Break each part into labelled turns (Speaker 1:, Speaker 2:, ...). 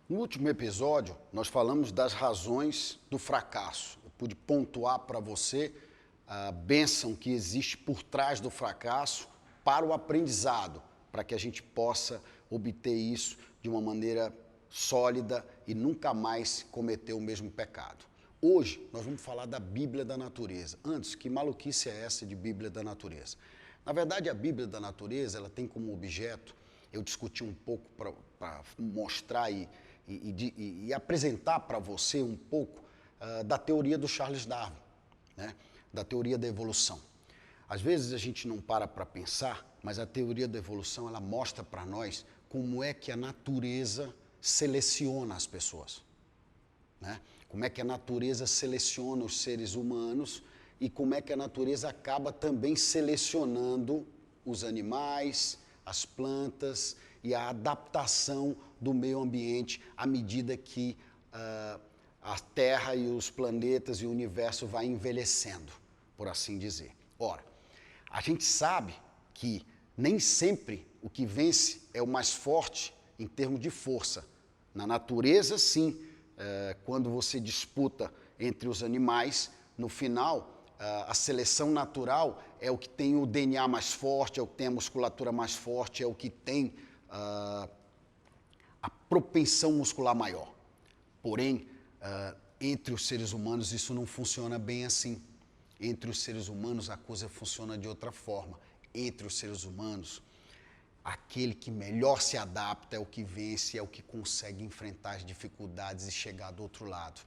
Speaker 1: No último episódio, nós falamos das razões do fracasso. Eu pude pontuar para você a bênção que existe por trás do fracasso para o aprendizado, para que a gente possa obter isso de uma maneira sólida e nunca mais cometer o mesmo pecado. Hoje, nós vamos falar da Bíblia da Natureza. Antes, que maluquice é essa de Bíblia da Natureza? Na verdade, a Bíblia da Natureza, ela tem como objeto, eu discuti um pouco para mostrar e apresentar para você um pouco da teoria do Charles Darwin, né? Da teoria da evolução. Às vezes a gente não para pensar, mas a teoria da evolução ela mostra para nós como é que a natureza seleciona as pessoas, né? Como é que a natureza seleciona os seres humanos e como é que a natureza acaba também selecionando os animais, as plantas e a adaptação do meio ambiente à medida que a Terra e os planetas e o universo vai envelhecendo, por assim dizer. Ora, a gente sabe que nem sempre o que vence é o mais forte em termos de força. Na natureza, sim, quando você disputa entre os animais, no final, a seleção natural é o que tem o DNA mais forte, é o que tem a musculatura mais forte, é o que tem a propensão muscular maior. Porém, entre os seres humanos isso não funciona bem assim. Entre os seres humanos a coisa funciona de outra forma. Entre os seres humanos, aquele que melhor se adapta é o que vence, é o que consegue enfrentar as dificuldades e chegar do outro lado.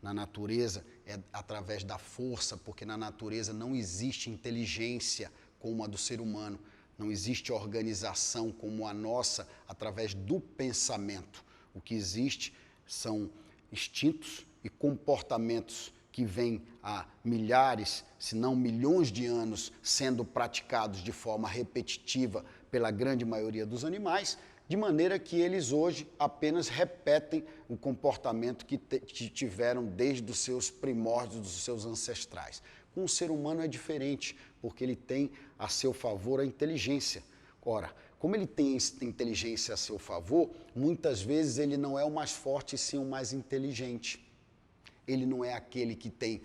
Speaker 1: Na natureza é através da força, porque na natureza não existe inteligência como a do ser humano, não existe organização como a nossa através do pensamento. O que existe são instintos e comportamentos que vêm há milhares, se não milhões de anos sendo praticados de forma repetitiva pela grande maioria dos animais, de maneira que eles hoje apenas repetem o comportamento que tiveram desde os seus primórdios, dos seus ancestrais. Com o ser humano é diferente, porque ele tem a seu favor a inteligência. Ora, como ele tem inteligência a seu favor, muitas vezes ele não é o mais forte, sim o mais inteligente. Ele não é aquele que tem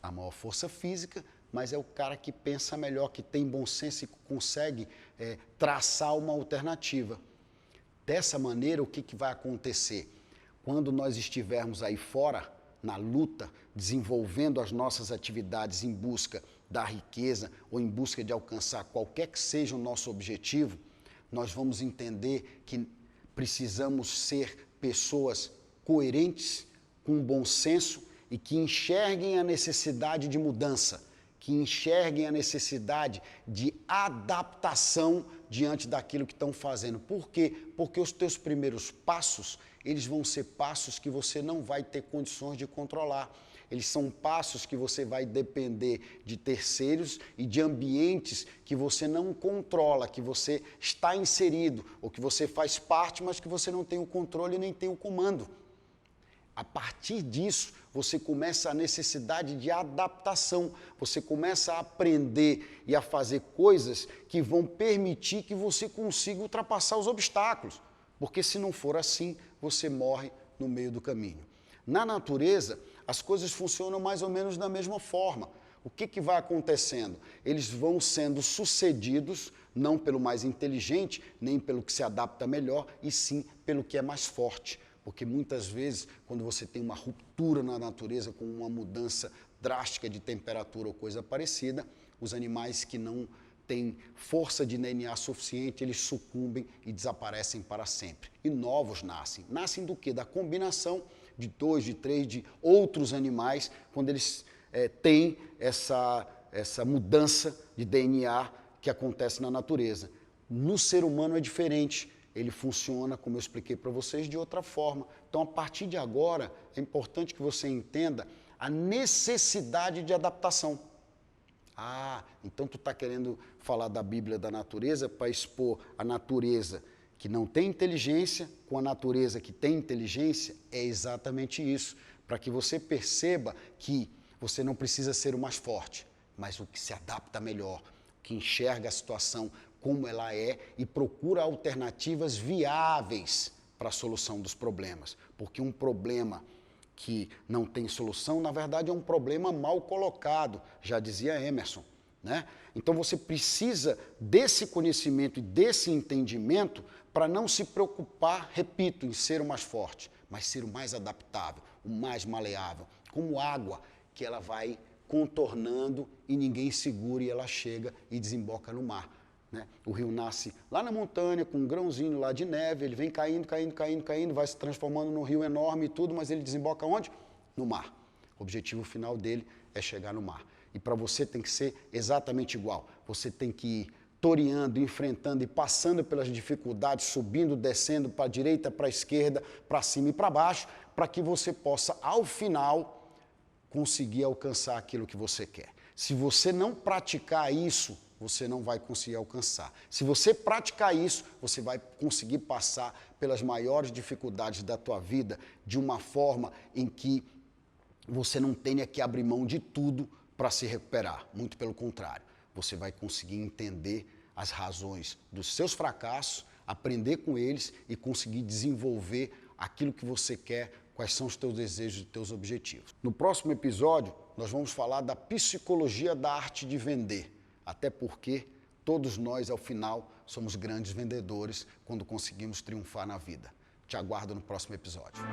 Speaker 1: a maior força física, mas é o cara que pensa melhor, que tem bom senso e consegue traçar uma alternativa. Dessa maneira, o que vai acontecer? Quando nós estivermos aí fora, na luta, desenvolvendo as nossas atividades em busca da riqueza ou em busca de alcançar qualquer que seja o nosso objetivo, nós vamos entender que precisamos ser pessoas coerentes, com bom senso e que enxerguem a necessidade de mudança, que enxerguem a necessidade de adaptação diante daquilo que estão fazendo. Por quê? Porque os teus primeiros passos, eles vão ser passos que você não vai ter condições de controlar. Eles são passos que você vai depender de terceiros e de ambientes que você não controla, que você está inserido, ou que você faz parte, mas que você não tem o controle nem tem o comando. A partir disso, você começa a necessidade de adaptação, você começa a aprender e a fazer coisas que vão permitir que você consiga ultrapassar os obstáculos, porque se não for assim, você morre no meio do caminho. Na natureza, as coisas funcionam mais ou menos da mesma forma. O que vai acontecendo? Eles vão sendo sucedidos, não pelo mais inteligente, nem pelo que se adapta melhor, e sim pelo que é mais forte. Porque muitas vezes, quando você tem uma ruptura na natureza, com uma mudança drástica de temperatura ou coisa parecida, os animais que não têm força de DNA suficiente, eles sucumbem e desaparecem para sempre. E novos nascem. Nascem do quê? Da combinação de 2, de 3, de outros animais, quando eles têm essa mudança de DNA que acontece na natureza. No ser humano é diferente. Ele funciona, como eu expliquei para vocês, de outra forma. Então, a partir de agora, é importante que você entenda a necessidade de adaptação. Então tu está querendo falar da Bíblia da natureza para expor a natureza que não tem inteligência com a natureza que tem inteligência? É exatamente isso. Para que você perceba que você não precisa ser o mais forte, mas o que se adapta melhor, que enxerga a situação como ela é e procura alternativas viáveis para a solução dos problemas. Porque um problema que não tem solução, na verdade, é um problema mal colocado, já dizia Emerson, né? Então você precisa desse conhecimento e desse entendimento para não se preocupar, repito, em ser o mais forte, mas ser o mais adaptável, o mais maleável, como água, que ela vai contornando e ninguém segura e ela chega e desemboca no mar. Né? O rio nasce lá na montanha, com um grãozinho lá de neve, ele vem caindo, caindo, caindo, caindo, vai se transformando num rio enorme e tudo, mas ele desemboca onde? No mar. O objetivo final dele é chegar no mar. E para você tem que ser exatamente igual. Você tem que ir toreando, enfrentando e passando pelas dificuldades, subindo, descendo para a direita, para a esquerda, para cima e para baixo, para que você possa, ao final, conseguir alcançar aquilo que você quer. Se você não praticar isso, você não vai conseguir alcançar. Se você praticar isso, você vai conseguir passar pelas maiores dificuldades da tua vida de uma forma em que você não tenha que abrir mão de tudo para se recuperar. Muito pelo contrário, você vai conseguir entender as razões dos seus fracassos, aprender com eles e conseguir desenvolver aquilo que você quer, quais são os teus desejos e teus objetivos. No próximo episódio, nós vamos falar da psicologia da arte de vender, até porque todos nós, ao final, somos grandes vendedores quando conseguimos triunfar na vida. Te aguardo no próximo episódio.